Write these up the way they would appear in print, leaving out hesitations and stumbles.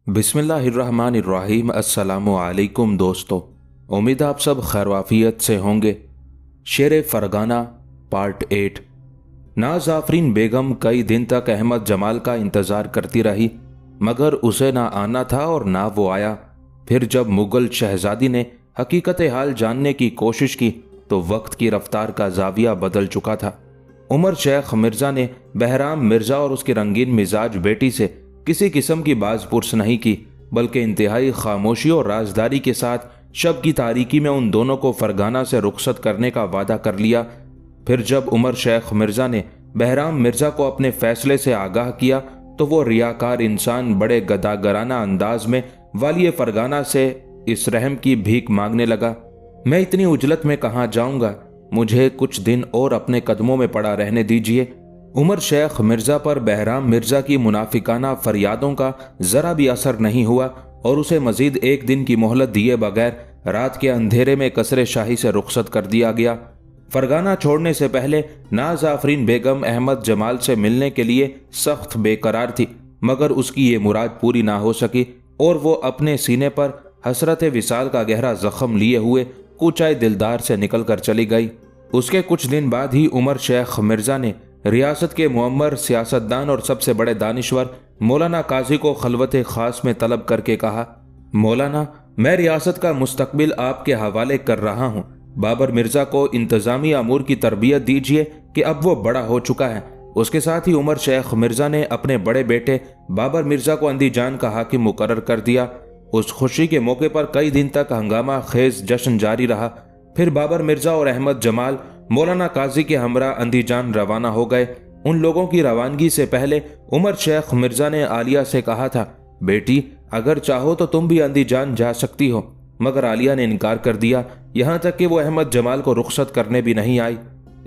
बिस्मिल्लाहिर्रहमानिर्रहीम। अस्सलामु अलैकुम दोस्तों, उम्मीद आप सब खैरवाफियत से होंगे। शेर फरगाना पार्ट 8। नाज आफरीन बेगम कई दिन तक अहमद जमाल का इंतज़ार करती रही, मगर उसे ना आना था और ना वो आया। फिर जब मुगल शहजादी ने हकीकत हाल जानने की कोशिश की तो वक्त की रफ्तार का जाविया बदल चुका था। उमर शेख मिर्ज़ा ने बहराम मिर्ज़ा और उसकी रंगीन मिजाज बेटी से किसी किस्म की बाज़पुरस नहीं की, बल्कि इंतहाई खामोशी और राजदारी के साथ शब की तारीकी में उन दोनों को फरगाना से रुखसत करने का वादा कर लिया। फिर जब उमर शेख मिर्ज़ा ने बहराम मिर्ज़ा को अपने फैसले से आगाह किया तो वो रियाकार इंसान बड़े गदागराना अंदाज में वालिय फरगाना से इस रहम की भीख मांगने लगा। मैं इतनी उजलत में कहाँ जाऊँगा, मुझे कुछ दिन और अपने कदमों में पड़ा रहने दीजिए। उमर शेख मिर्ज़ा पर बहराम मिर्ज़ा की मुनाफिकाना फरियादों का ज़रा भी असर नहीं हुआ और उसे मज़ीद एक दिन की मोहलत दिए बगैर रात के अंधेरे में कसरे शाही से रुखसत कर दिया गया। फरगाना छोड़ने से पहले नाज आफरीन बेगम अहमद जमाल से मिलने के लिए सख्त बेकरार थी, मगर उसकी ये मुराद पूरी ना हो सकी और वो अपने सीने पर हसरत विसाल का गहरा जख्म लिए हुए कूचाए दिलदार से निकल कर चली गई। उसके कुछ दिन बाद ही उमर शेख मिर्ज़ा ने रियासत के मुअम्मर सियासतदान और सबसे बड़े दानिश्वर मौलाना काजी को खलवत खास में तलब करके कहा, मौलाना, मैं रियासत का मुस्तकबिल आपके हवाले कर रहा हूँ। बाबर मिर्ज़ा को इंतज़ामी अमूर की तरबियत दीजिए कि अब वो बड़ा हो चुका है। उसके साथ ही उमर शेख मिर्ज़ा ने अपने बड़े बेटे बाबर मिर्ज़ा को अंदीजान का हाकिम मुकर्रर कर दिया। उस खुशी के मौके पर कई दिन तक हंगामा खेज जश्न जारी रहा। फिर बाबर मिर्ज़ा और अहमद जमाल मौलाना काजी के हमरा अंदीजान रवाना हो गए। उन लोगों की रवानगी से पहले उमर शेख मिर्ज़ा ने आलिया से कहा था, बेटी, अगर चाहो तो तुम भी अंदीजान जा सकती हो, मगर आलिया ने इनकार कर दिया, यहाँ तक कि वो अहमद जमाल को रुखसत करने भी नहीं आई।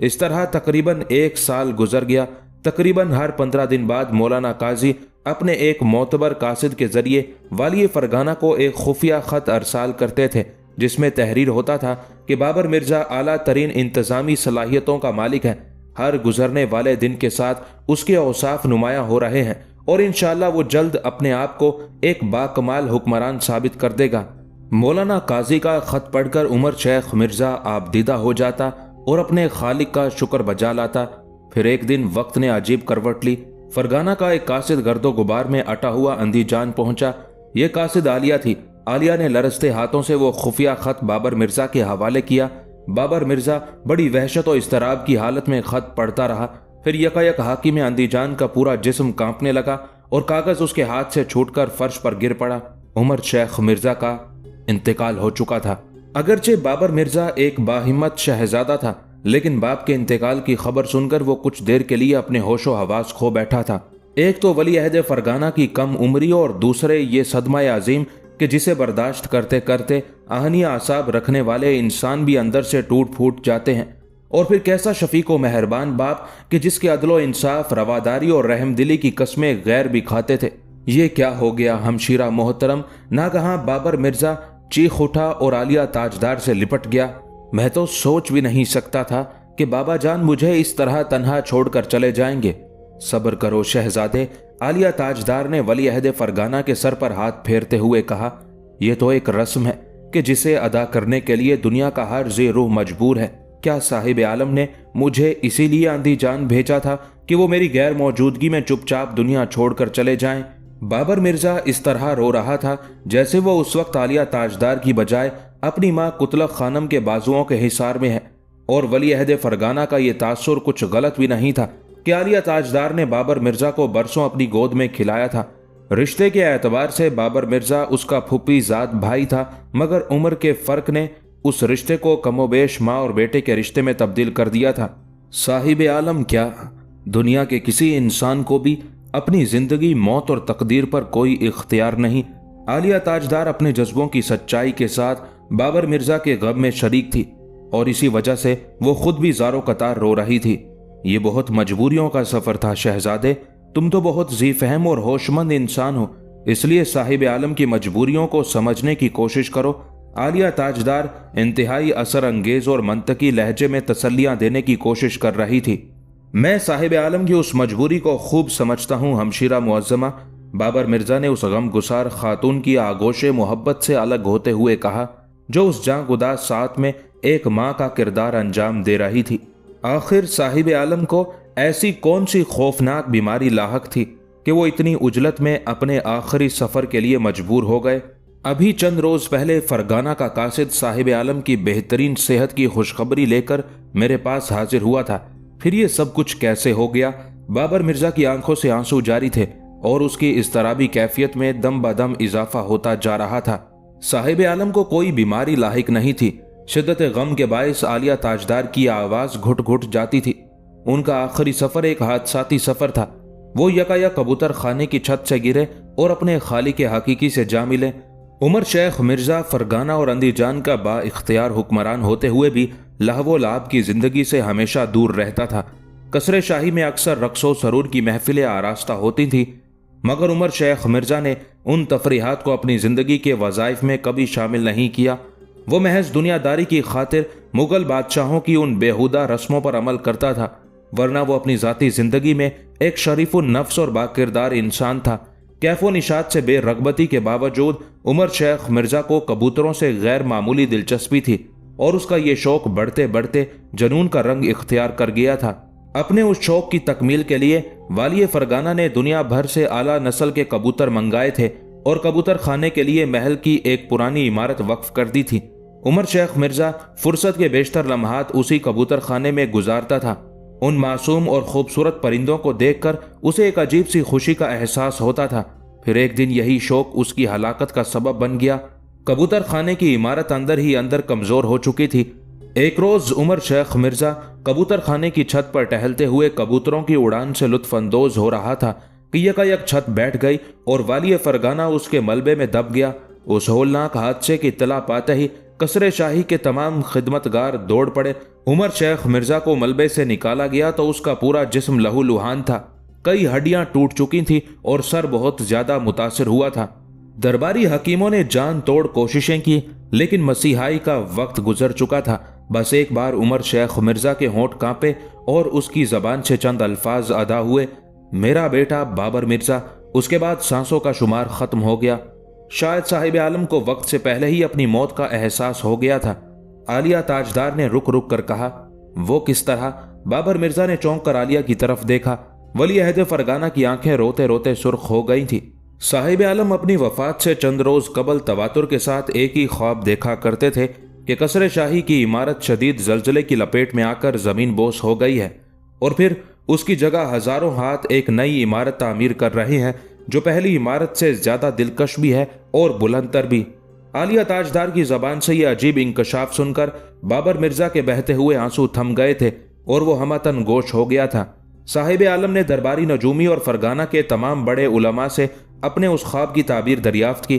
इस तरह तकरीबन 1 साल गुजर गया। तकरीबन हर 15 दिन बाद मौलाना काजी अपने एक मोतबर कासिद के जरिए वाली फरगाना को एक खुफिया खत अरसाल करते थे, जिसमें तहरीर होता था कि बाबर मिर्ज़ा आला तरीन इंतज़ामी सलाहियतों का मालिक है। हर गुजरने वाले दिन के साथ उसके औसाफ नुमाया हो रहे हैं और इंशाअल्लाह वो जल्द अपने आप को एक बाकमाल हुक्मरान साबित कर देगा। मौलाना काजी का खत पढ़कर उमर शेख मिर्ज़ा आबदीदा हो जाता और अपने खालिक का शुक्र बजा लाता। फिर एक दिन वक्त ने अजीब करवट ली। फरगाना का एक कासिद गर्दो गुबार में अटा हुआ अंदीजान पहुंचा। ये कासिद आलिया थी। आलिया ने लरसते हाथों से वो खुफिया खत बाबर मिर्ज़ा के हवाले किया। बाबर मिर्ज़ा बड़ी वहशत और इस्तराब की हालत में खत पढ़ता रहा। फिर यकायक हाकिम अंदीजान का पूरा जिस्म कांपने लगा और कागज उसके हाथ से छूटकर फर्श पर गिर पड़ा। उमर शेख मिर्ज़ा का इंतकाल हो चुका था। अगरचे बाबर मिर्ज़ा एक बाहिम्मत शहजादा था, लेकिन बाप के इंतकाल की खबर सुनकर वो कुछ देर के लिए अपने होशो हवास खो बैठा था। एक तो वली अहद फरगाना की कम उम्री और दूसरे ये सदमा अजीम कि जिसे बर्दाश्त करते करते आहनी आसाब रखने वाले इंसान भी अंदर से टूट फूट जाते हैं। और फिर कैसा शफीक व मेहरबान बाप कि जिसके अदलो इंसाफ, रवादारी और रहमदिली की कस्में गैर भी खाते थे। ये क्या हो गया हमशीरा मोहतरम, नागहां बाबर मिर्ज़ा चीख उठा और आलिया ताजदार से लिपट गया। मैं तो सोच भी नहीं सकता था कि बाबा जान मुझे इस तरह तन्हा छोड़कर चले जाएंगे। सब्र करो शहजादे, आलिया ताजदार ने वली अहद फरगाना के सर पर हाथ फेरते हुए कहा, यह तो एक रस्म है कि जिसे अदा करने के लिए दुनिया का हर जी रूह मजबूर है। क्या साहिब आलम ने मुझे इसीलिए अंदीजान भेजा था कि वो मेरी गैर मौजूदगी में चुपचाप दुनिया छोड़कर चले जाएं? बाबर मिर्ज़ा इस तरह रो रहा था जैसे वो उस वक्त आलिया ताजदार की बजाय अपनी माँ कुतलक खानम के बाजुओं के हिसार में है। और वली अहद फरगाना का ये तासुर कुछ गलत भी नहीं था कि आलिया ताजदार ने बाबर मिर्ज़ा को बरसों अपनी गोद में खिलाया था। रिश्ते के एतबार से बाबर मिर्ज़ा उसका फुप्पी ज़ात भाई था, मगर उम्र के फ़र्क ने उस रिश्ते को कमोबेश माँ और बेटे के रिश्ते में तब्दील कर दिया था। साहिब आलम, क्या दुनिया के किसी इंसान को भी अपनी ज़िंदगी, मौत और तकदीर पर कोई इख्तियार नहीं? आलिया ताजदार अपने जज्बों की सच्चाई के साथ बाबर मिर्ज़ा के गम में शरीक थी और इसी वजह से वो खुद भी ज़ारो कतार रो रही थी। ये बहुत मजबूरियों का सफ़र था शहजादे, तुम तो बहुत जी फहम और होशमंद इंसान हो, इसलिए साहिब आलम की मजबूरियों को समझने की कोशिश करो। आलिया ताजदार इंतहाई असर अंगेज और मंतकी लहजे में तसल्लियाँ देने की कोशिश कर रही थी। मैं साहिब आलम की उस मजबूरी को खूब समझता हूँ हमशीरा मुअज्जमा, بابر مرزا نے اس غم گسار خاتون کی آغوش محبت سے الگ ہوتے ہوئے کہا جو اس جاں گداز ساتھ میں ایک ماں کا کردار انجام دے رہی تھی۔ آخر صاحب عالم کو ایسی کون سی خوفناک بیماری لاحق تھی کہ وہ اتنی عجلت میں اپنے آخری سفر کے لیے مجبور ہو گئے؟ ابھی چند روز پہلے فرگانہ کا قاصد صاحب عالم کی بہترین صحت کی خوشخبری لے کر میرے پاس حاضر ہوا تھا، پھر یہ سب کچھ کیسے ہو گیا؟ بابر مرزا کی آنکھوں سے آنسو جاری تھے اور اس کی اضطرابی کیفیت میں دم بدم اضافہ ہوتا جا رہا تھا۔ صاحب عالم کو کوئی بیماری لاحق نہیں تھی، شدت غم کے باعث عالیہ تاجدار کی آواز گھٹ گھٹ جاتی تھی۔ ان کا آخری سفر ایک حادثاتی سفر تھا۔ وہ یکایک کبوتر خانے کی چھت سے گرے اور اپنے خالق حقیقی سے جا ملے۔ عمر شیخ مرزا فرگانہ اور اندی جان کا با اختیار حکمران ہوتے ہوئے بھی لہو و لعب کی زندگی سے ہمیشہ دور رہتا تھا۔ قصر شاہی میں اکثر رقص و سرور کی محفلیں آراستہ ہوتی تھیں، مگر عمر شیخ مرزا نے ان تفریحات کو اپنی زندگی کے وظائف میں کبھی شامل نہیں کیا۔ وہ محض دنیا داری کی خاطر مغل بادشاہوں کی ان بیہودہ رسموں پر عمل کرتا تھا، ورنہ وہ اپنی ذاتی زندگی میں ایک شریف النفس اور باکردار انسان تھا۔ کیف و نشاط سے بے رغبتی کے باوجود عمر شیخ مرزا کو کبوتروں سے غیر معمولی دلچسپی تھی اور اس کا یہ شوق بڑھتے بڑھتے جنون کا رنگ اختیار کر گیا تھا۔ اپنے اس شوق کی تکمیل کے لیے والی فرگانہ نے دنیا بھر سے اعلیٰ نسل کے کبوتر منگائے تھے اور کبوتر خانے کے لیے محل کی ایک پرانی عمارت وقف کر دی تھی۔ عمر شیخ مرزا فرصت کے بیشتر لمحات اسی کبوتر خانے میں گزارتا تھا۔ ان معصوم اور خوبصورت پرندوں کو دیکھ کر اسے ایک عجیب سی خوشی کا احساس ہوتا تھا۔ پھر ایک دن یہی شوق اس کی ہلاکت کا سبب بن گیا۔ کبوتر خانے کی عمارت اندر ہی اندر کمزور ہو چکی تھی۔ ایک روز عمر شیخ مرزا کبوتر خانے کی چھت پر ٹہلتے ہوئے کبوتروں کی اڑان سے لطف اندوز ہو رہا تھا کہ یکایک چھت بیٹھ گئی اور والی فرگانہ اس کے ملبے میں دب گیا۔ اس ہولناک حادثے کی اطلاع پاتے ہی قصر شاہی کے تمام خدمتگار دوڑ پڑے۔ عمر شیخ مرزا کو ملبے سے نکالا گیا تو اس کا پورا جسم لہو لہان تھا، کئی ہڈیاں ٹوٹ چکی تھیں اور سر بہت زیادہ متاثر ہوا تھا۔ درباری حکیموں نے جان توڑ کوششیں کی لیکن مسیحائی کا وقت گزر چکا تھا۔ بس ایک بار عمر شیخ مرزا کے ہونٹ کانپے اور اس کی زبان سے چند الفاظ ادا ہوئے، میرا بیٹا بابر مرزا۔ اس کے بعد سانسوں کا شمار ختم ہو گیا۔ شاید صاحب عالم کو وقت سے پہلے ہی اپنی موت کا احساس ہو گیا تھا۔ عالیہ تاجدار نے رک رک کر کہا، وہ کس طرح؟ بابر مرزا نے چونک کر عالیہ کی طرف دیکھا۔ ولی عہد فرگانہ کی آنکھیں روتے روتے سرخ ہو گئی تھی۔ صاحب عالم اپنی وفات سے چند روز قبل تواتر کے ساتھ ایک ہی خواب دیکھا کرتے تھے کہ قصر شاہی کی عمارت شدید زلزلے کی لپیٹ میں آ کر زمین بوس ہو گئی ہے اور پھر اس کی جگہ ہزاروں ہاتھ ایک نئی عمارت تعمیر کر رہے ہیں جو پہلی عمارت سے زیادہ دلکش بھی ہے اور بلند تر بھی۔ عالیہ تاجدار کی زبان سے یہ عجیب انکشاف سن کر بابر مرزا کے بہتے ہوئے آنسو تھم گئے تھے اور وہ ہمتن گوش ہو گیا تھا۔ صاحب عالم نے درباری نجومی اور فرگانہ کے تمام بڑے علماء سے اپنے اس خواب کی تعبیر دریافت کی۔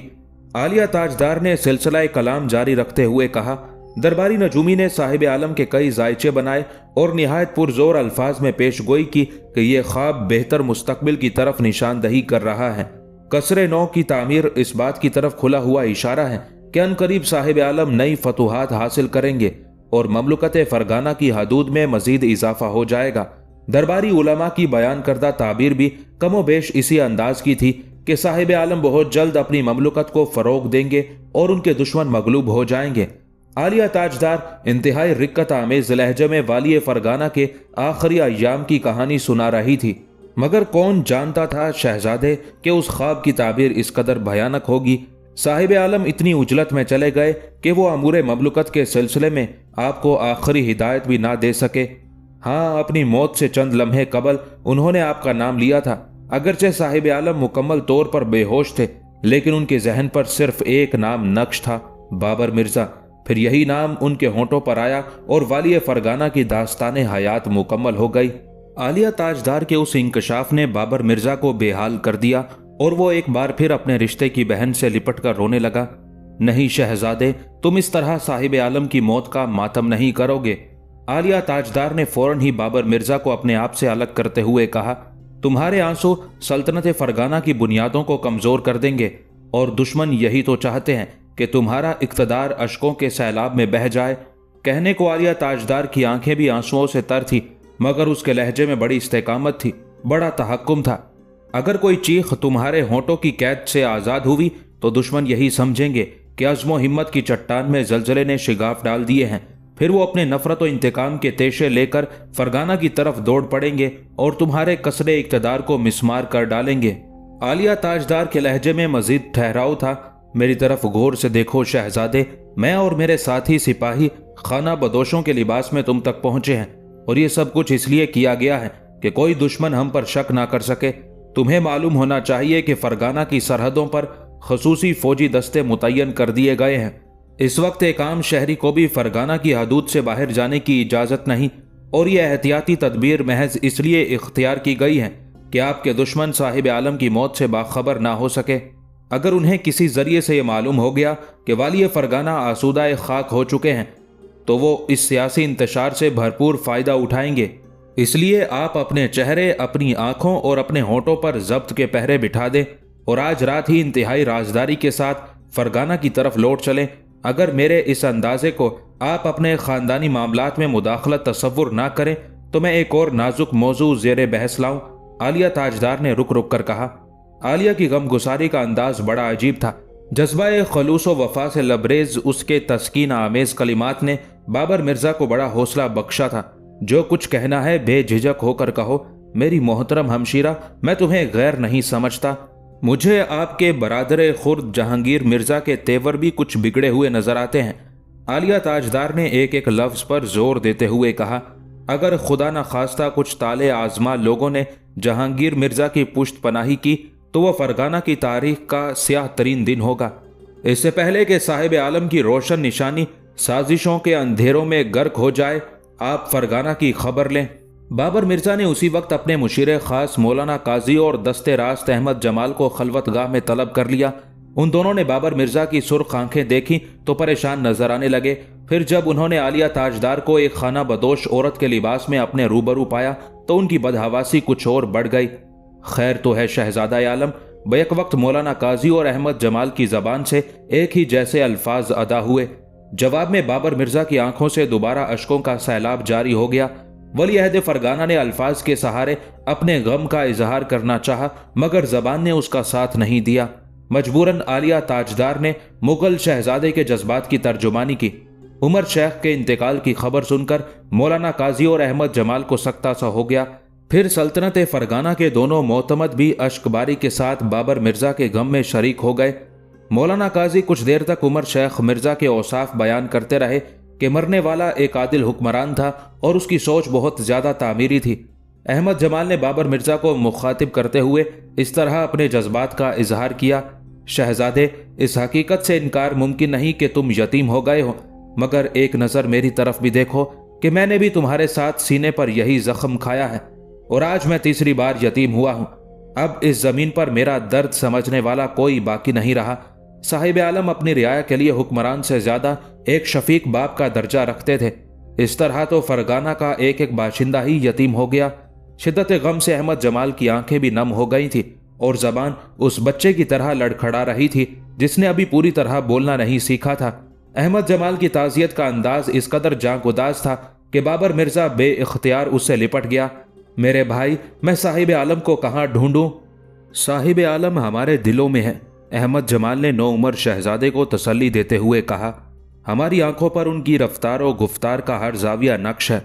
عالیہ تاجدار نے سلسلہ کلام جاری رکھتے ہوئے کہا، درباری نجومی نے صاحب عالم کے کئی ذائچے بنائے اور نہایت پرزور الفاظ میں پیش گوئی کی کہ یہ خواب بہتر مستقبل کی طرف نشاندہی کر رہا ہے۔ قصر نو کی تعمیر اس بات کی طرف کھلا ہوا اشارہ ہے کہ عنقریب صاحب عالم نئی فتوحات حاصل کریں گے اور مملکت فرگانہ کی حدود میں مزید اضافہ ہو جائے گا۔ درباری علماء کی بیان کردہ تعبیر بھی کم و بیش اسی انداز کی تھی کہ صاحب عالم بہت جلد اپنی مملکت کو فروغ دیں گے اور ان کے دشمن مغلوب ہو جائیں گے۔ عالیہ تاجدار انتہائی رقت آمیز لہجے میں والی فرگانہ کے آخری ایام کی کہانی سنا رہی تھی، مگر کون جانتا تھا شہزادے کہ اس خواب کی تعبیر اس قدر بھیانک ہوگی۔ صاحب عالم اتنی عجلت میں چلے گئے کہ وہ امور مملکت کے سلسلے میں آپ کو آخری ہدایت بھی نہ دے سکے۔ ہاں، اپنی موت سے چند لمحے قبل انہوں نے آپ کا نام لیا تھا۔ اگرچہ صاحب عالم مکمل طور پر بے ہوش تھے لیکن ان کے ذہن پر صرف ایک نام نقش تھا، بابر مرزا۔ پھر یہی نام ان کے ہونٹوں پر آیا اور والی فرگانہ کی داستان حیات مکمل ہو گئی۔ عالیہ تاجدار کے اس انکشاف نے بابر مرزا کو بے حال کر دیا اور وہ ایک بار پھر اپنے رشتے کی بہن سے لپٹ کر رونے لگا۔ نہیں شہزادے، تم اس طرح صاحب عالم کی موت کا ماتم نہیں کرو گے۔ عالیہ تاجدار نے فوراً ہی بابر مرزا کو اپنے آپ سے الگ کرتے ہوئے کہا، تمہارے آنسو سلطنت فرگانہ کی بنیادوں کو کمزور کر دیں گے اور دشمن یہی تو چاہتے ہیں کہ تمہارا اقتدار اشکوں کے سیلاب میں بہہ جائے۔ کہنے کو عالیہ تاجدار کی آنکھیں بھی آنسوؤں سے تر تھی، مگر اس کے لہجے میں بڑی استقامت تھی، بڑا تحکم تھا۔ अगर कोई चीख तुम्हारे होंठों की कैद से आज़ाद हुई तो दुश्मन यही समझेंगे कि अज़्म हिम्मत की चट्टान में जलजले ने शिगाफ डाल दिए हैं। फिर वो अपने नफरत और इंतकाम के तेशे लेकर फरगाना की तरफ दौड़ पड़ेंगे और तुम्हारे कसरे इक़्तिदार को मिसमार कर डालेंगे। आलिया ताजदार के लहजे में मजीद ठहराव था। मेरी तरफ गौर से देखो शहजादे, मैं और मेरे साथी सिपाही खाना बदोशों के लिबास में तुम तक पहुंचे हैं, और ये सब कुछ इसलिए किया गया है कि कोई दुश्मन हम पर शक ना कर सके। तुम्हें मालूम होना चाहिए कि फरगाना की सरहदों पर खसूसी फौजी दस्ते मुतय्यन कर दिए गए हैं। इस वक्त एक आम शहरी को भी फरगाना की हदूद से बाहर जाने की इजाज़त नहीं, और यह एहतियाती तदबीर महज इसलिए इख्तियार की गई है कि आपके दुश्मन साहिब आलम की मौत से बाखबर ना हो सके। अगर उन्हें किसी जरिए से यह मालूम हो गया कि वाली फरगाना आसूदा खाक हो चुके हैं तो वो इस सियासी इंतशार से भरपूर फ़ायदा उठाएंगे। इसलिए आप अपने चेहरे, अपनी आंखों और अपने होंठों पर जब्त के पहरे बिठा दें और आज रात ही इंतहाई राजदारी के साथ फरगाना की तरफ लौट चलें। अगर मेरे इस अंदाजे को आप अपने ख़ानदानी मामलात में मुदाखलत तसव्वुर ना करें तो मैं एक और नाजुक मौजू ज़ेरे बहस लाऊं। आलिया ताजदार ने रुक रुक कर कहा। आलिया की गमगुसारी का अंदाज बड़ा अजीब था। जज्बा खलूस व वफा से लबरेज उसके तस्कीन आमेज कलिमात ने बाबर मिर्ज़ा को बड़ा हौसला बख्शा था। जो कुछ कहना है बेझिझक होकर कहो। मेरी मोहतरम हमशीरा, मैं तुम्हें गैर नहीं समझता। मुझे आपके बरादर खुर्द जहांगीर मिर्ज़ा के तेवर भी कुछ बिगड़े हुए नजर आते हैं। आलिया ताजदार ने एक एक लफ्ज़ पर जोर देते हुए कहा, अगर खुदा न खास्ता कुछ ताले आजमा लोगों ने जहांगीर मिर्ज़ा की पुश्त पनाही की तो वह फरगाना की तारीख का स्याह तरीन दिन होगा। इससे पहले कि साहिब आलम की रोशन निशानी साजिशों के अंधेरों में गर्क हो जाए, आप फरगाना की खबर लें। बाबर मिर्ज़ा ने उसी वक्त अपने मुशीर ख़ास मौलाना काजी और दस्ते रास्त अहमद जमाल को खलवतगाह में तलब कर लिया। उन दोनों ने बाबर मिर्ज़ा की सुर्ख आंखें देखी तो परेशान नजर आने लगे। फिर जब उन्होंने आलिया ताजदार को एक खाना बदोश औरत के लिबास में अपने रूबरू पाया तो उनकी बदहवासी कुछ और बढ़ गई। खैर तो है शहजादा आलम, बैक वक्त मौलाना काजी और अहमद जमाल की जबान से एक ही जैसे अल्फाज अदा हुए। जवाब में बाबर मिर्ज़ा की आंखों से दोबारा अश्कों का सैलाब जारी हो गया। वली अहद फरगाना ने अल्फाज के सहारे अपने गम का इजहार करना चाहा, मगर जबान ने उसका साथ नहीं दिया। मजबूरन आलिया ताजदार ने मुगल शहजादे के जज्बात की तर्जुमानी की। उमर शेख के इंतकाल की खबर सुनकर मौलाना काजी और अहमद जमाल को सख्ता सा हो गया। फिर सल्तनत फरगाना के दोनों मोतमद भी अश्कबारी के साथ बाबर मिर्ज़ा के गम में शरीक हो गए। मौलाना काजी कुछ देर तक उमर शेख मिर्ज़ा के औसाफ बयान करते रहे कि मरने वाला एक आदिल हुक्मरान था और उसकी सोच बहुत ज़्यादा तामीरी थी। अहमद जमाल ने बाबर मिर्ज़ा को मुखातिब करते हुए इस तरह अपने जज्बात का इजहार किया, शहजादे, इस हकीकत से इनकार मुमकिन नहीं कि तुम यतीम हो गए हो, मगर एक नज़र मेरी तरफ भी देखो कि मैंने भी तुम्हारे साथ सीने पर यही जख्म खाया है और आज मैं तीसरी बार यतीम हुआ हूँ। अब इस ज़मीन पर मेरा दर्द समझने वाला कोई बाकी नहीं रहा। साहिब आलम अपनी रियाया के लिए हुक्मरान से ज़्यादा एक शफीक बाप का दर्जा रखते थे। इस तरह तो फरगाना का एक एक बाशिंदा ही यतीम हो गया। शिद्दत गम से अहमद जमाल की आंखें भी नम हो गई थी और जबान उस बच्चे की तरह लड़खड़ा रही थी जिसने अभी पूरी तरह बोलना नहीं सीखा था। अहमद जमाल की ताज़ियत का अंदाज इस कदर जांगुदाज था कि बाबर मिर्ज़ा बे इख्तियार उससे लिपट गया। मेरे भाई, मैं साहिब आलम को कहाँ ढूंढूं? साहिब आलम हमारे दिलों में है, अहमद जमाल ने नौ उमर शहजादे को तसल्ली देते हुए कहा। हमारी आंखों पर उनकी रफ्तार और गुफ्तार का हर जाविया नक्श है,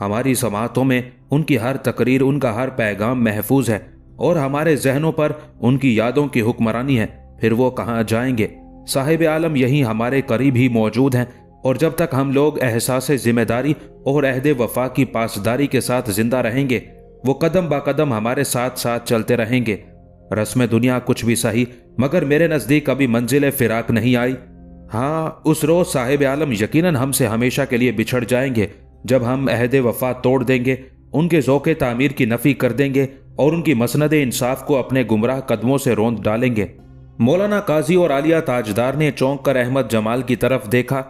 हमारी समातों में उनकी हर तकरीर, उनका हर पैगाम महफूज है और हमारे जहनों पर उनकी यादों की हुक्मरानी है। फिर वो कहाँ जाएंगे? साहिब आलम यहीं हमारे करीब ही मौजूद हैं और जब तक हम लोग एहसास जिम्मेदारी और अहद वफा की पासदारी के साथ जिंदा रहेंगे वो कदम बा कदम हमारे साथ साथ चलते रहेंगे। रस्म दुनिया कुछ भी सही, मगर मेरे नज़दीक अभी मंजिल फिराक नहीं आई। हाँ, उस रोज़ साहिब आलम यकीनन हमसे हमेशा के लिए बिछड़ जाएंगे जब हम अहद वफा तोड़ देंगे, उनके ज़ौक़े तामीर की नफ़ी कर देंगे और उनकी मसनद इंसाफ को अपने गुमराह कदमों से रौंद डालेंगे। मौलाना काजी और आलिया ताजदार ने चौंक कर अहमद जमाल की तरफ देखा।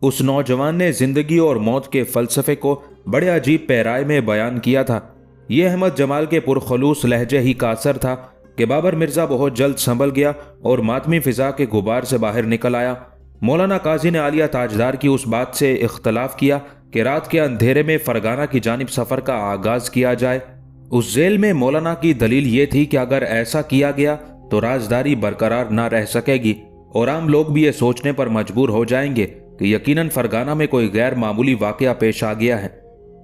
उस नौजवान ने जिंदगी और मौत के फ़लसफ़े को बड़े अजीब पैराए में बयान किया था। ये अहमद जमाल के पुरखलूस लहजे ही का असर था कि बाबर मिर्ज़ा बहुत जल्द संभल गया और मातमी फ़िज़ा के गुबार से बाहर निकल आया। मौलाना काजी ने आलिया ताजदार की उस बात से इख्तलाफ किया कि रात के अंधेरे में फरगाना की जानिब सफ़र का आगाज़ किया जाए। उस जेल में मौलाना की दलील ये थी कि अगर ऐसा किया गया तो राजदारी बरकरार न रह सकेगी और आम लोग भी ये सोचने पर मजबूर हो जाएंगे कि यकीनन फरगाना में कोई गैर मामूली वाकया पेश आ गया है।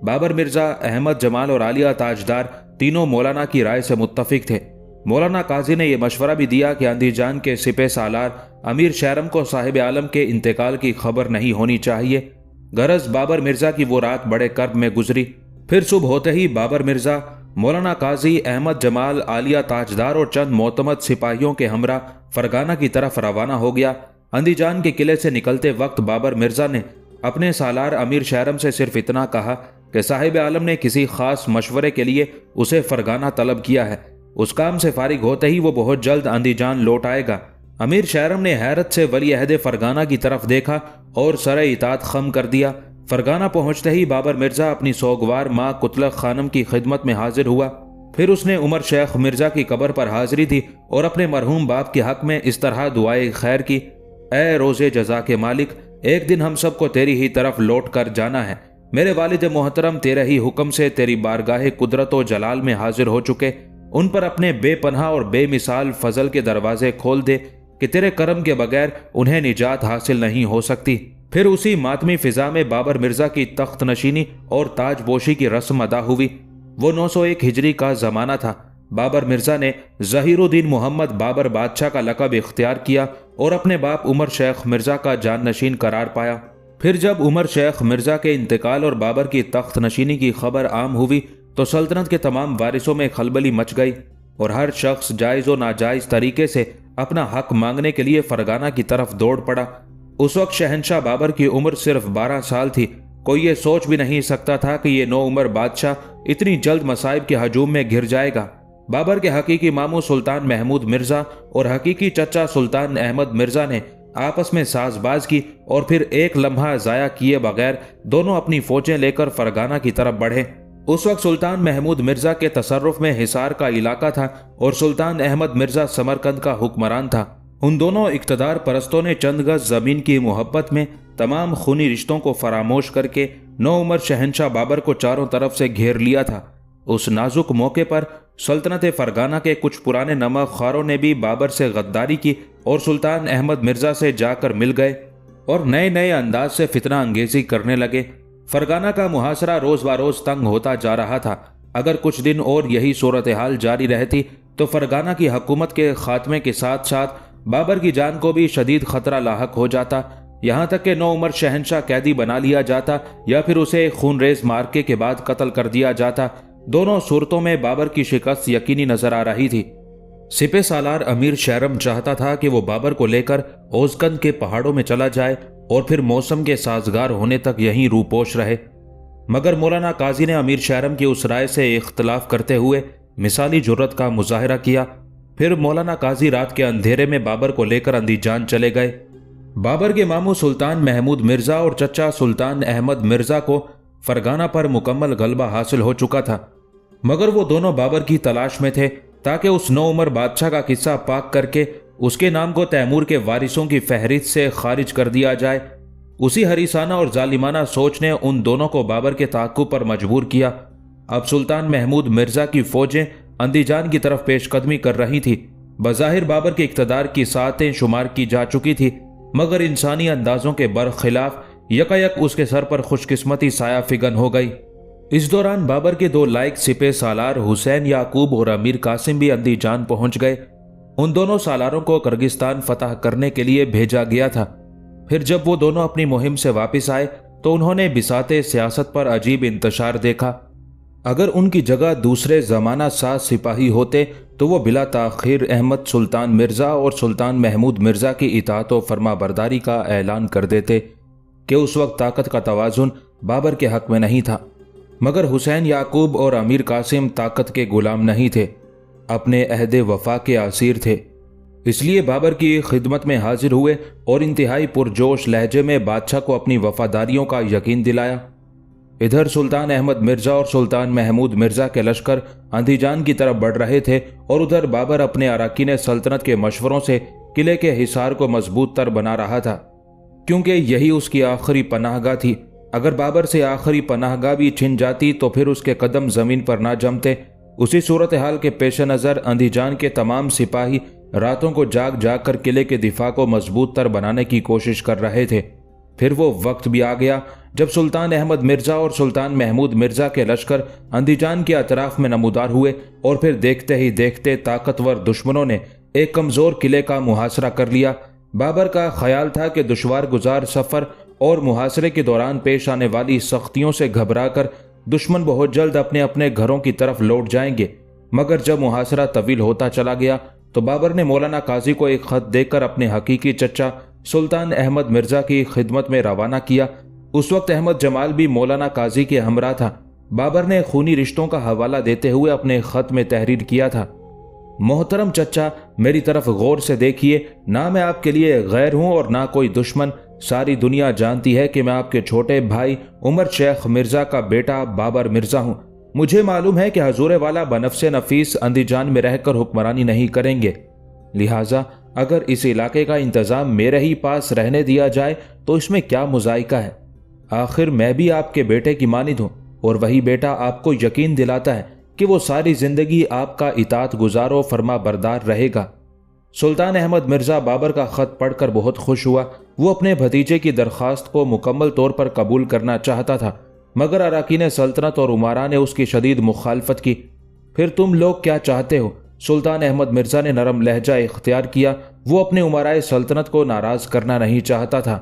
बाबर मिर्जा, अहमद जमाल और आलिया ताजदार तीनों मौलाना की राय से मुत्तफिक थे। मौलाना काजी ने यह मशवरा भी दिया कि अंदीजान के सिपह सालार अमीर शैरम को साहिब आलम के इंतकाल की खबर नहीं होनी चाहिए। गरज बाबर मिर्जा की वो रात बड़े कर्ब में गुजरी। फिर सुबह होते ही बाबर मिर्जा मौलाना काजी, अहमद जमाल, आलिया ताजदार और चंद मोतमद सिपाहियों के हमरा फरगाना की तरफ रवाना हो गया। अंदीजान के किले से निकलते वक्त बाबर मिर्जा ने अपने सालार अमीर शैरम से सिर्फ इतना कहा कि साहिब आलम ने किसी खास मशवरे के लिए उसे फरगाना तलब किया है। उस काम से फारिग होते ही वो बहुत जल्द अंदीजान लौट आएगा। अमीर शैरम ने हैरत से वली अहद फरगाना की तरफ देखा और सरे इतात खम कर दिया। फरगाना पहुंचते ही बाबर मिर्जा अपनी सोगवार माँ कुतलक खानम की खिदमत में हाजिर हुआ। फिर उसने उमर शेख मिर्जा की कब्र पर हाजिरी दी और अपने मरहूम बाप के हक में इस तरह दुआए खैर की, ए रोज़े जजा के मालिक, एक दिन हम सबको तेरी ही तरफ लौट कर जाना है। मेरे वालिद मोहतरम तेरे ही हुक्म से तेरी बारगाह कुदरत व जलाल में हाजिर हो चुके, उन पर अपने बेपनाह और बेमिसाल फजल के दरवाजे खोल दे कि तेरे करम के बगैर उन्हें निजात हासिल नहीं हो सकती। फिर उसी मातमी फिजा में बाबर मिर्जा की तख्त नशीनी और ताजपोशी की रस्म अदा हुई। वो 901 हिजरी का जमाना था। बाबर मिर्जा ने ज़हीरुद्दीन मोहम्मद बाबर बादशाह का लक़ब इख्तियार किया और अपने बाप उमर शेख मिर्जा का जाननशीन करार पाया। फिर जब उमर शेख मिर्जा के इंतकाल और बाबर की तख्त नशीनी की खबर आम हुई तो सल्तनत के तमाम वारिसों में खलबली मच गई और हर शख्स जायज़ व नाजायज़ तरीके से अपना हक मांगने के लिए फरगाना की तरफ दौड़ पड़ा। उस वक्त शहनशाह बाबर की उम्र सिर्फ 12 साल थी। कोई ये सोच भी नहीं सकता था कि ये नो उम्र बादशाह इतनी जल्द मसाइब के हजूम में घिर जाएगा। बाबर के हकीकी मामू सुल्तान महमूद मिर्जा और हकीकी चचा सुल्तान अहमद मिर्जा ने आपस में साजबाज की और फिर एक लम्हा जाया किए बगैर दोनों अपनी फौजें लेकर फरगाना की तरफ बढ़े। उस वक्त सुल्तान महमूद मिर्जा के तसर्रुफ में हिसार का इलाका था और सुल्तान अहमद मिर्जा समरकंद का हुक्मरान था। उन दोनों इक्तदार परस्तों ने चंद गज जमीन की मोहब्बत में तमाम खूनी रिश्तों को फरामोश करके नो उमर शहनशाह बाबर को चारों तरफ से घेर लिया था। उस नाजुक मौके पर सल्तनत फरगाना के कुछ पुराने नमक खारों ने भी बाबर से गद्दारी की और सुल्तान अहमद मिर्जा से जाकर मिल गए और नए नए अंदाज से फितना अंगेजी करने लगे। फरगाना का मुहासरा रोज बरोज तंग होता जा रहा था। अगर कुछ दिन और यही सूरत हाल जारी रहती तो फरगाना की हुकूमत के खात्मे के साथ साथ बाबर की जान को भी शदीद खतरा लाहक हो जाता। यहाँ तक कि नो उमर शहनशाह कैदी बना लिया जाता या फिर उसे खूनरेज मार्के के बाद कत्ल कर दिया जाता। दोनों सूरतों में बाबर की शिकस्त यकीनी नजर आ रही थी। सिपह सालार अमीर शैरम चाहता था कि वो बाबर को लेकर ओज़कंद के पहाड़ों में चला जाए और फिर मौसम के साजगार होने तक यहीं रूपोश रहे, मगर मौलाना काजी ने अमीर शैरम की उस राय से इख्तलाफ करते हुए मिसाली जुर्रत का मुजाहिरा किया। फिर मौलाना काजी रात के अंधेरे में बाबर को लेकर अंदीजान चले गए। बाबर के मामू सुल्तान महमूद मिर्जा और चचा सुल्तान अहमद मिर्जा को फरगाना पर मुकम्मल गलबा हासिल हो चुका था, मगर वो दोनों बाबर की तलाश में थे ताकि उस नो उमर बादशाह का किस्सा पाक करके उसके नाम को तैमूर के वारिसों की फहरिस्त से खारिज कर दिया जाए। उसी हरीसाना और जालिमाना सोच ने उन दोनों को बाबर के ताक़ुब पर मजबूर किया। अब सुल्तान महमूद मिर्जा की फौजें अंदीजान की तरफ पेशकदमी कर रही थी। बज़ाहिर बाबर के इक़्तिदार की सातें शुमार की जा चुकी थी, मगर इंसानी अंदाजों के बरखिलाफ यकायक उसके सर पर खुशकिस्मती साया फिगन हो गई। इस दौरान बाबर के दो लायक सिपह सालार हुसैन याकूब और अमीर कासिम भी अंदीजान पहुंच गए। उन दोनों सालारों को किर्गिस्तान फतह करने के लिए भेजा गया था। फिर जब वो दोनों अपनी मुहिम से वापस आए तो उन्होंने बिसाते सियासत पर अजीब इंतशार देखा। अगर उनकी जगह दूसरे जमाना साज सिपाही होते तो वो बिला ताखीर अहमद सुल्तान मिर्जा और सुल्तान महमूद मिर्जा की इताअत व फरमाबरदारी का ऐलान कर देते कि उस वक्त ताकत का तवाजुन बाबर के हक में नहीं था। मगर हुसैन याकूब और अमीर कासिम ताकत के गुलाम नहीं थे, अपने अहद वफा के आसीर थे। इसलिए बाबर की खिदमत में हाजिर हुए और इंतहाई पुरजोश लहजे में बादशाह को अपनी वफादारियों का यकीन दिलाया। इधर सुल्तान अहमद मिर्जा और सुल्तान महमूद मिर्जा के लश्कर अंदीजान की तरफ बढ़ रहे थे और उधर बाबर अपने अराकीन सल्तनत के मशवरों से किले के हिसार को मजबूत तर बना रहा था, क्योंकि यही उसकी आखिरी पनाहगाह थी। अगर बाबर से आखिरी पनाहगाह भी छिन जाती तो फिर उसके कदम जमीन पर ना जमते उसी सूरत हाल के पेश नज़र अंदीजान के तमाम सिपाही रातों को जाग जाग कर किले के दिफा को मजबूत तर बनाने की कोशिश कर रहे थे। फिर वो वक्त भी आ गया जब सुल्तान अहमद मिर्ज़ा और सुल्तान महमूद मिर्ज़ा के लश्कर अंदीजान के अतराफ में नमूदार हुए और फिर देखते ही देखते ताकतवर दुश्मनों ने एक कमज़ोर किले का मुहासरा कर लिया। बाबर का ख्याल था कि दुश्वार गुजार सफ़र और मुहासरे के दौरान पेश आने वाली सख्तियों से घबराकर दुश्मन बहुत जल्द अपने अपने घरों की तरफ लौट जाएंगे। मगर जब मुहासरा तवील होता चला गया तो बाबर ने मौलाना काजी को एक खत देकर अपने हकीकी चचा सुल्तान अहमद मिर्ज़ा की खिदमत में रवाना किया। उस वक्त अहमद जमाल भी मौलाना काजी के हमरा था। बाबर ने खूनी रिश्तों का हवाला देते हुए अपने खत में तहरीर किया था, मोहतरम चचा, मेरी तरफ गौर से देखिए, ना मैं आपके लिए गैर हूँ और ना कोई दुश्मन। सारी दुनिया जानती है कि मैं आपके छोटे भाई उमर शेख मिर्ज़ा का बेटा बाबर मिर्ज़ा हूँ। मुझे मालूम है कि हजूर वाला बनफ्से नफीस अंदीजान में रहकर हुक्मरानी नहीं करेंगे, लिहाजा अगर इस इलाके का इंतज़ाम मेरे ही पास रहने दिया जाए तो इसमें क्या मुज़ायका है। आखिर मैं भी आपके बेटे की मानिद हूँ और वही बेटा आपको यकीन दिलाता है कि वो सारी ज़िंदगी आपका इताअत गुजार व फरमा बरदार रहेगा। सुल्तान अहमद मिर्ज़ा बाबर का ख़त पढ़कर बहुत खुश हुआ। वो अपने भतीजे की दरख्वास्त को मुकम्मल तौर पर कबूल करना चाहता था, मगर अराकीन सल्तनत और उमारा ने उसकी शदीद मुखालफत की। फिर तुम लोग क्या चाहते हो? सुल्तान अहमद मिर्ज़ा ने नरम लहजा इख्तियार किया। वो अपने उमराए सल्तनत को नाराज़ करना नहीं चाहता था।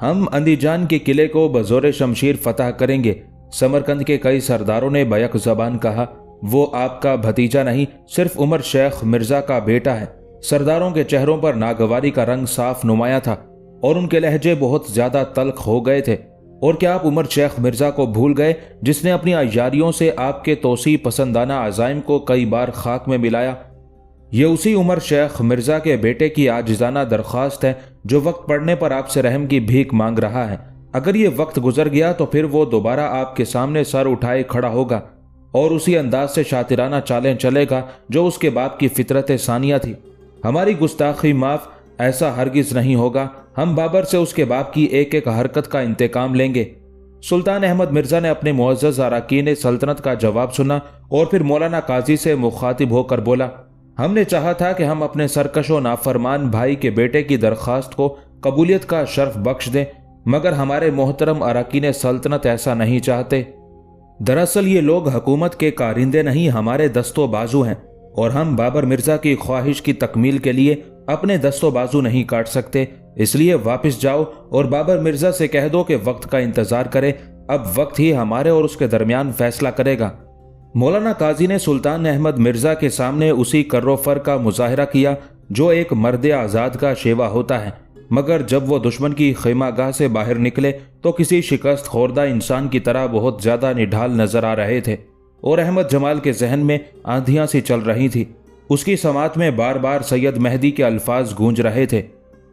हम अंदीजान के किले को बज़ोर शमशीर फतह करेंगे। समरकंद के कई सरदारों ने बैक ज़बान कहा, वो आपका भतीजा नहीं, सिर्फ उमर शेख मिर्ज़ा का बेटा है। सरदारों के चेहरों पर नागवारी का रंग साफ नुमाया था और उनके लहजे बहुत ज्यादा तल्ख हो गए थे। और क्या आप उमर शेख मिर्ज़ा को भूल गए, जिसने अपनी अयारियों से आपके तोसी पसंदाना अज़ाइम को कई बार खाक में मिलाया? ये उसी उमर शेख मिर्ज़ा के बेटे की आजिज़ाना दरख्वास्त है जो वक्त पड़ने पर आपसे रहम की भीख मांग रहा है। अगर ये वक्त गुजर गया तो फिर वो दोबारा आपके सामने सर उठाए खड़ा होगा और उसी अंदाज से शातिराना चालें चलेगा जो उसके बाप की फितरत सानिया थी। हमारी गुस्ताखी माफ, ऐसा हरगिज नहीं होगा। हम बाबर से उसके बाप की एक एक हरकत का इंतकाम लेंगे। सुल्तान अहमद मिर्ज़ा ने अपने मुअज़्ज़ज़ अराकीन सल्तनत का जवाब सुना और फिर मौलाना काजी से मुखातिब होकर बोला, हमने चाहा था कि हम अपने सरकशो नाफरमान भाई के बेटे की दरख्वास्त को कबूलियत का शर्फ बख्श दें, मगर हमारे मोहतरम अराकीन सल्तनत ऐसा नहीं चाहते। दरअसल ये लोग हुकूमत के कारिंदे नहीं, हमारे दस्तो बाजू हैं और हम बाबर मिर्ज़ा की ख्वाहिश की तकमील के लिए अपने दस्तो बाजू नहीं काट सकते। इसलिए वापस जाओ और बाबर मिर्ज़ा से कह दो कि वक्त का इंतज़ार करे। अब वक्त ही हमारे और उसके दरमियान फैसला करेगा। मौलाना काजी ने सुल्तान अहमद मिर्ज़ा के सामने उसी कर्रोफर का मुजाहरा किया जो एक मर्द आज़ाद का शेवा होता है, मगर जब वो दुश्मन की खैमागाह से बाहर निकले तो किसी शिकस्त खोरदा इंसान की तरह बहुत ज़्यादा निढाल नजर आ रहे थे और अहमद जमाल के जहन में आंधियां सी चल रही थी। उसकी समात में बार बार सैयद मेहदी के अल्फाज गूंज रहे थे,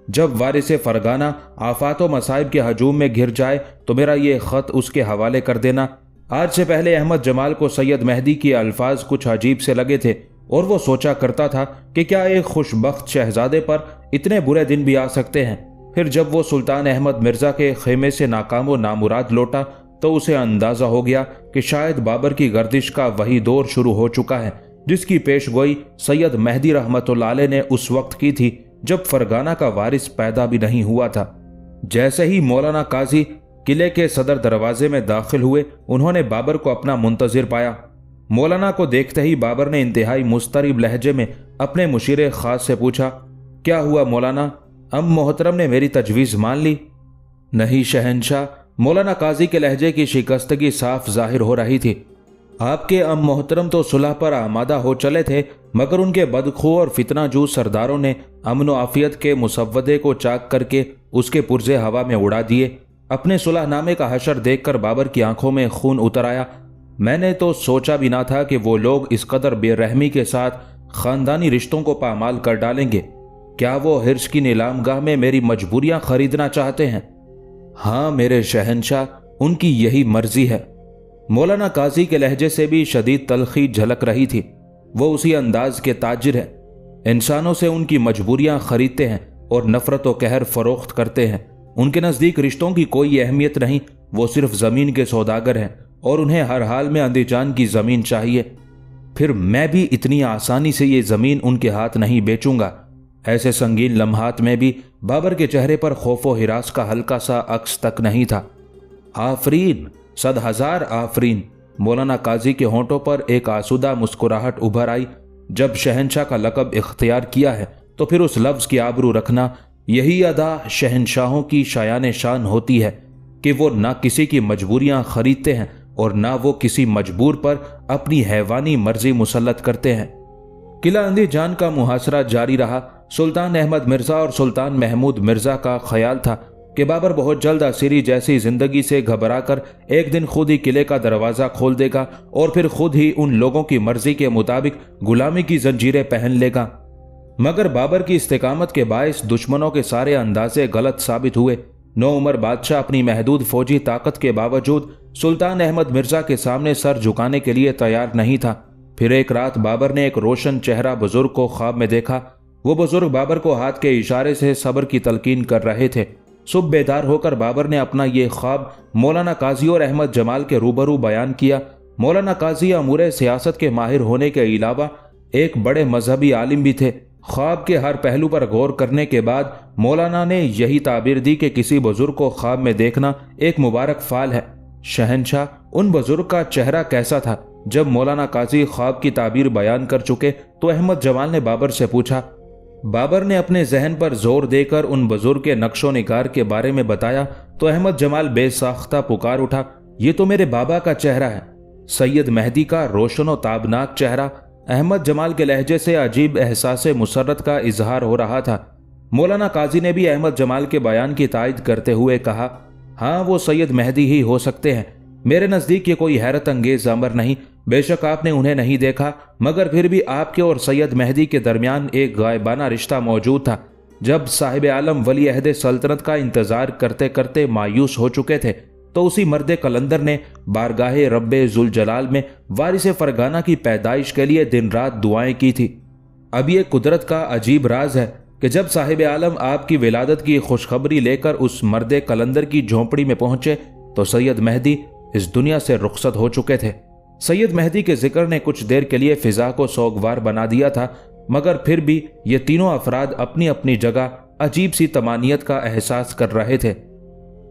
जब वारिसे फरगाना आफात व मसाइब के हजूम में घिर जाए तो मेरा ये ख़त उसके हवाले कर देना। आज से पहले अहमद जमाल को सैयद मेहदी के अल्फाज कुछ अजीब से लगे थे और वो सोचा करता था कि क्या एक खुशबख्त शहजादे पर इतने बुरे दिन भी आ सकते हैं। फिर जब वो सुल्तान अहमद मिर्ज़ा के खेमे से नाकाम व नामुराद लौटा तो उसे अंदाज़ा हो गया कि शायद बाबर की गर्दिश का वही दौर शुरू हो चुका है जिसकी पेशगोई सैयद मेहदी रहमतुल्लाह अलैह ने उस वक्त की थी जब फरगाना का वारिस पैदा भी नहीं हुआ था। जैसे ही मौलाना काजी किले के सदर दरवाजे में दाखिल हुए, उन्होंने बाबर को अपना मुंतजिर पाया। मौलाना को देखते ही बाबर ने इंतहाई मुस्तरिब लहजे में अपने मुशीर खास से पूछा, क्या हुआ मौलाना, अम मोहतरम ने मेरी तजवीज़ मान ली? नहीं शहनशाह, मौलाना काजी के लहजे की शिकस्तगी साफ जाहिर हो रही थी। आपके अम मोहतरम तो सुलह पर आमादा हो चले थे, मगर उनके बदखू और फितनाजू सरदारों ने अमन व आफियत के मुसव्वदे को चाक करके उसके पुर्जे हवा में उड़ा दिए। अपने सुलहनामे का हशर देखकर बाबर की आंखों में खून उतर आया। मैंने तो सोचा भी ना था कि वो लोग इस कदर बेरहमी के साथ खानदानी रिश्तों को पामाल कर डालेंगे। क्या वो हिर्स की नीलामगाह में मेरी मजबूरियां खरीदना चाहते हैं? हाँ मेरे शहनशाह, उनकी यही मर्जी है। मौलाना काजी के लहजे से भी शदीद तलखी झलक रही थी। वो उसी अंदाज के ताजिर हैं, इंसानों से उनकी मजबूरियां खरीदते हैं और नफरत व कहर फरोख्त करते हैं। उनके नज़दीक रिश्तों की कोई अहमियत नहीं, वो सिर्फ ज़मीन के सौदागर हैं और उन्हें हर हाल में अंदीजान की ज़मीन चाहिए। پھر میں بھی اتنی آسانی سے یہ زمین ان کے ہاتھ نہیں بیچوں گا۔ ایسے سنگین لمحات میں بھی بابر کے چہرے پر خوف و ہراس کا ہلکا سا عکس تک نہیں تھا۔ آفرین، 100,000 آفرین۔ مولانا قاضی کے ہونٹوں پر ایک آسودہ مسکراہٹ ابھر آئی۔ جب شہنشاہ کا لقب اختیار کیا ہے تو پھر اس لفظ کی آبرو رکھنا، یہی ادا شہنشاہوں کی شایان شان ہوتی ہے کہ وہ نہ کسی کی مجبوریاں خریدتے ہیں اور نہ وہ کسی مجبور پر اپنی حیوانی مرضی مسلط کرتے ہیں۔ قلعہ اندھی جان کا محاصرہ جاری رہا۔ سلطان احمد مرزا اور سلطان محمود مرزا کا خیال تھا کہ بابر بہت جلد اسیری جیسی زندگی سے گھبرا کر ایک دن خود ہی قلعے کا دروازہ کھول دے گا اور پھر خود ہی ان لوگوں کی مرضی کے مطابق غلامی کی زنجیریں پہن لے گا۔ مگر بابر کی استقامت کے باعث دشمنوں کے سارے اندازے غلط ثابت ہوئے۔ نوعمر بادشاہ اپنی محدود فوجی طاقت کے باوجود سلطان احمد مرزا کے سامنے سر جھکانے کے لیے تیار نہیں تھا۔ پھر ایک رات بابر نے ایک روشن چہرہ بزرگ کو خواب میں دیکھا۔ وہ بزرگ بابر کو ہاتھ کے اشارے سے صبر کی تلقین کر رہے تھے۔ صبح بیدار ہو کر بابر نے اپنا یہ خواب مولانا قاضی اور احمد جمال کے روبرو بیان کیا۔ مولانا قاضی امور سیاست کے ماہر ہونے کے علاوہ ایک بڑے مذہبی عالم بھی تھے۔ خواب کے ہر پہلو پر غور کرنے کے بعد مولانا نے یہی تعبیر دی کہ کسی بزرگ کو خواب میں دیکھنا ایک مبارک فعل ہے۔ شہنشاہ، ان بزرگ کا چہرہ کیسا تھا؟ جب مولانا قاضی خواب کی تعبیر بیان کر چکے تو احمد جمال نے بابر سے پوچھا۔ بابر نے اپنے ذہن پر زور دے کر ان بزرگ کے نقش و نگار کے بارے میں بتایا تو احمد جمال بے ساختہ پکار اٹھا، یہ تو میرے بابا کا چہرہ ہے، سید مہدی کا روشن و تابناک چہرہ۔ احمد جمال کے لہجے سے عجیب احساس مسرت کا اظہار ہو رہا تھا۔ مولانا قاضی نے بھی احمد جمال کے بیان کی تائید کرتے ہوئے کہا، ہاں وہ سید مہدی ہی ہو سکتے ہیں۔ میرے نزدیک یہ کوئی حیرت انگیز امر نہیں، بے شک آپ نے انہیں نہیں دیکھا، مگر پھر بھی آپ کے اور سید مہدی کے درمیان ایک غائبانہ رشتہ موجود تھا۔ جب صاحب عالم ولی عہد سلطنت کا انتظار کرتے کرتے مایوس ہو چکے تھے تو اسی مرد قلندر نے بارگاہ رب ذوالجلال میں وارث فرگانہ کی پیدائش کے لیے دن رات دعائیں کی تھی۔ اب یہ قدرت کا عجیب راز ہے کہ جب صاحب عالم آپ کی ولادت کی خوشخبری لے کر اس مرد قلندر کی جھونپڑی میں پہنچے تو سید مہدی اس دنیا سے رخصت ہو چکے تھے۔ سید مہدی کے ذکر نے کچھ دیر کے لیے فضا کو سوگوار بنا دیا تھا، مگر پھر بھی یہ تینوں افراد اپنی اپنی جگہ عجیب سی طمانینت کا احساس کر رہے تھے۔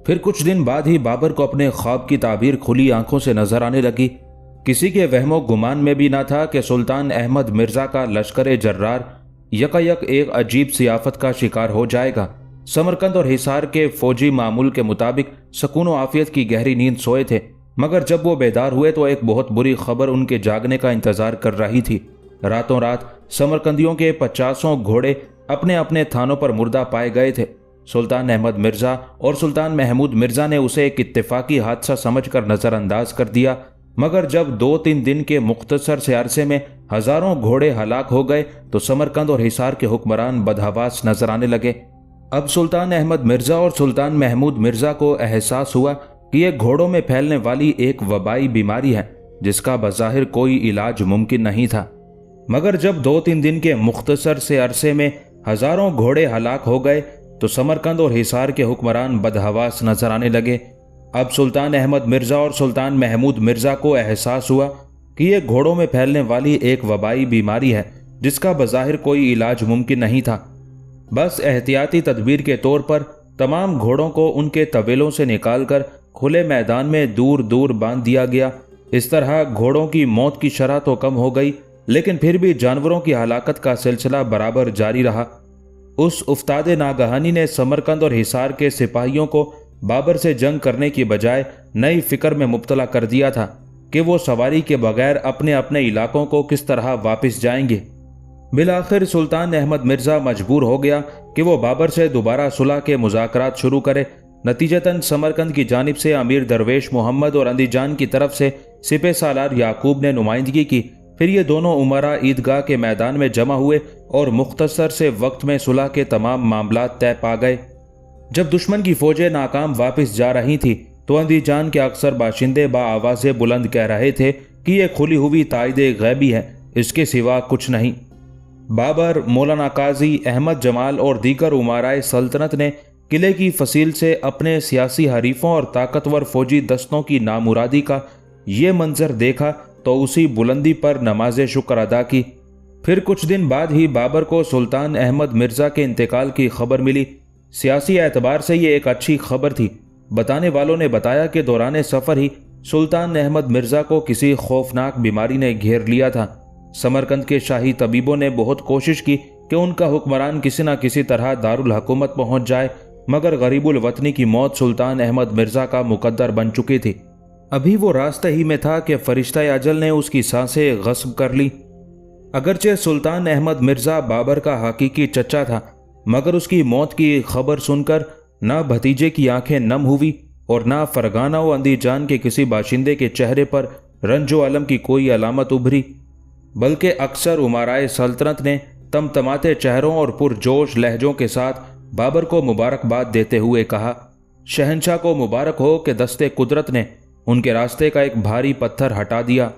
پھر کچھ دن بعد ہی بابر کو اپنے خواب کی تعبیر کھلی آنکھوں سے نظر آنے لگی۔ کسی کے وہم و گمان میں بھی نہ تھا کہ سلطان احمد مرزا کا لشکر جرار یکایک ایک عجیب سی آفت کا شکار ہو جائے گا۔ سمرقند اور حصار کے فوجی معمول کے مطابق سکون و عافیت کی گہری نیند سوئے تھے، مگر جب وہ بیدار ہوئے تو ایک بہت بری خبر ان کے جاگنے کا انتظار کر رہی تھی۔ راتوں رات سمرقندیوں کے 50 گھوڑے اپنے اپنے تھانوں پر مردہ پائے گئے تھے۔ سلطان احمد مرزا اور سلطان محمود مرزا نے اسے ایک اتفاقی حادثہ سمجھ کر نظر انداز کر دیا، مگر جب 2-3 دن کے مختصر سے عرصے میں ہزاروں گھوڑے ہلاک ہو گئے تو سمرقند اور حصار کے حکمران بدحواس نظر آنے لگے۔ اب سلطان احمد مرزا اور سلطان محمود مرزا کو احساس ہوا کہ یہ گھوڑوں میں پھیلنے والی ایک وبائی بیماری ہے جس کا بظاہر کوئی علاج ممکن نہیں تھا، مگر جب 2-3 دن کے مختصر سے عرصے میں ہزاروں گھوڑے ہلاک ہو گئے تو سمرقند اور حصار کے حکمران بدحواس نظر آنے لگے۔ اب سلطان احمد مرزا اور سلطان محمود مرزا کو احساس ہوا کہ یہ گھوڑوں میں پھیلنے والی ایک وبائی بیماری ہے جس کا بظاہر کوئی علاج ممکن نہیں تھا۔ بس احتیاطی تدبیر کے طور پر تمام گھوڑوں کو ان کے طویلوں سے نکال کر کھلے میدان میں دور دور باندھ دیا گیا۔ اس طرح گھوڑوں کی موت کی شرح تو کم ہو گئی، لیکن پھر بھی جانوروں کی ہلاکت کا سلسلہ برابر جاری رہا۔ اس افتاد ناگہانی نے سمرقند اور حصار کے سپاہیوں کو بابر سے جنگ کرنے کی بجائے نئی فکر میں مبتلا کر دیا تھا کہ وہ سواری کے بغیر اپنے اپنے علاقوں کو کس طرح واپس جائیں گے۔ بالآخر سلطان احمد مرزا مجبور ہو گیا کہ وہ بابر سے دوبارہ صلح کے مذاکرات شروع کرے۔ نتیجتاً سمرقند کی جانب سے امیر درویش محمد اور اندھی جان کی طرف سے سپہ سالار یعقوب نے نمائندگی کی۔ پھر یہ دونوں امراء عیدگاہ کے میدان میں جمع ہوئے اور مختصر سے وقت میں صلح کے تمام معاملات طے پا گئے۔ جب دشمن کی فوجیں ناکام واپس جا رہی تھی تو اندھی جان کے اکثر باشندے آواز بلند کہہ رہے تھے کہ یہ کھلی ہوئی تائید غیبی ہے، اس کے سوا کچھ نہیں۔ بابر، مولانا قاضی، احمد جمال اور دیگر امراء سلطنت نے قلعے کی فصیل سے اپنے سیاسی حریفوں اور طاقتور فوجی دستوں کی نامرادی کا یہ منظر دیکھا تو اسی بلندی پر نماز شکر ادا کی۔ پھر کچھ دن بعد ہی بابر کو سلطان احمد مرزا کے انتقال کی خبر ملی۔ سیاسی اعتبار سے یہ ایک اچھی خبر تھی۔ بتانے والوں نے بتایا کہ دوران سفر ہی سلطان احمد مرزا کو کسی خوفناک بیماری نے گھیر لیا تھا۔ سمرقند کے شاہی طبیبوں نے بہت کوشش کی کہ ان کا حکمران کسی نہ کسی طرح دارالحکومت پہنچ جائے، مگر غریب الوطنی کی موت سلطان احمد مرزا کا مقدر بن چکی تھی۔ ابھی وہ راستے ہی میں تھا کہ فرشتہ اجل نے اس کی سانسیں غصب کر لی۔ اگرچہ سلطان احمد مرزا بابر کا حقیقی چچا تھا، مگر اس کی موت کی خبر سن کر نہ بھتیجے کی آنکھیں نم ہوئی اور نہ فرغانہ و اندیجان کے کسی باشندے کے چہرے پر رنج و الم کی کوئی علامت ابھری، بلکہ اکثر امرائے سلطنت نے تمتماتے چہروں اور پرجوش لہجوں کے ساتھ بابر کو مبارکباد دیتے ہوئے کہا، شہنشاہ کو مبارک ہو کہ دستے قدرت نے ان کے راستے کا ایک بھاری پتھر ہٹا دیا۔